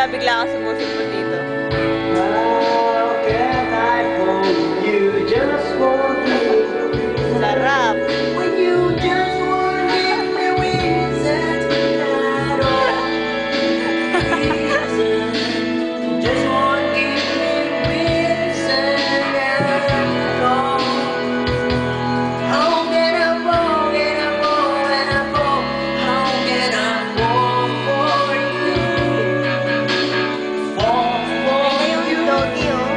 bigla ka sumusunod dito. How can I hold you just for me? Sarap. When you just won't give me reason at all. Reason. You just won't give me reason at all. How can I fall, can I fall, can I fall? How can I fall for you? Fall for Ayun yung you. doggy, oh.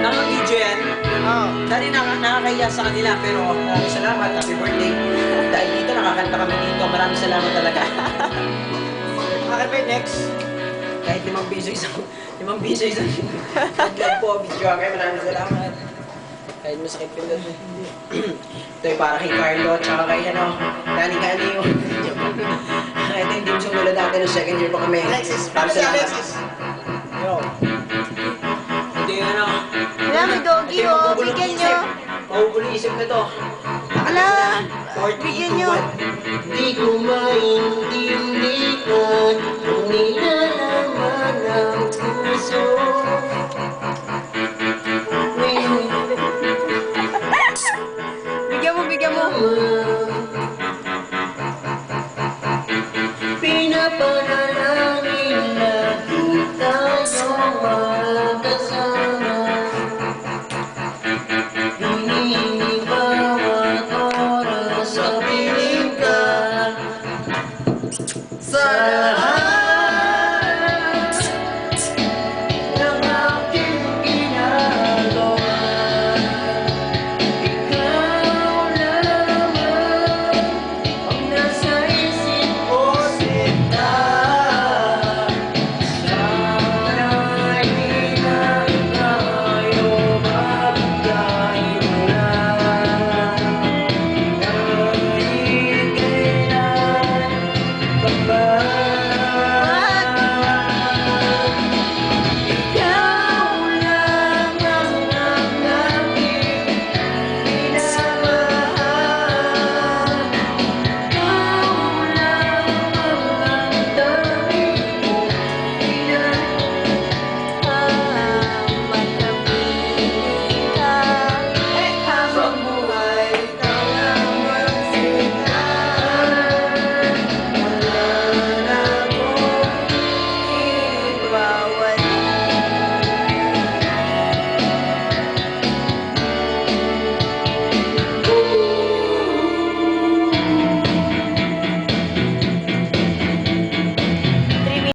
Naka-video yan. Oh. Dahil nakakahiya sa kanila, pero maraming salamat. Happy birthday. Dahil dito, nakakanta kami dito. Maraming salamat talaga. Okay, next. Kahit 5 piso isang headline po, video okay. Maraming salamat. Kahit masakit yung dad. Ito yung para kay Carlo, tsaka kay Danny Canio. Ito yung team song nila dati ng second year pa kami. Alexis, para si Alexis. Yo. Ito yung Wala, may doggy, oh. Bigyan nyo. Mahuhuli isip na to. Wala. 40 Bigyan to nyo. 1. Di ko maintindihan kung nilalaman ng puso. Bigyan mo. Pinapanalangin lagi tayong magkasama. Hinihiling bawat oras sa piling ka. Sa lahat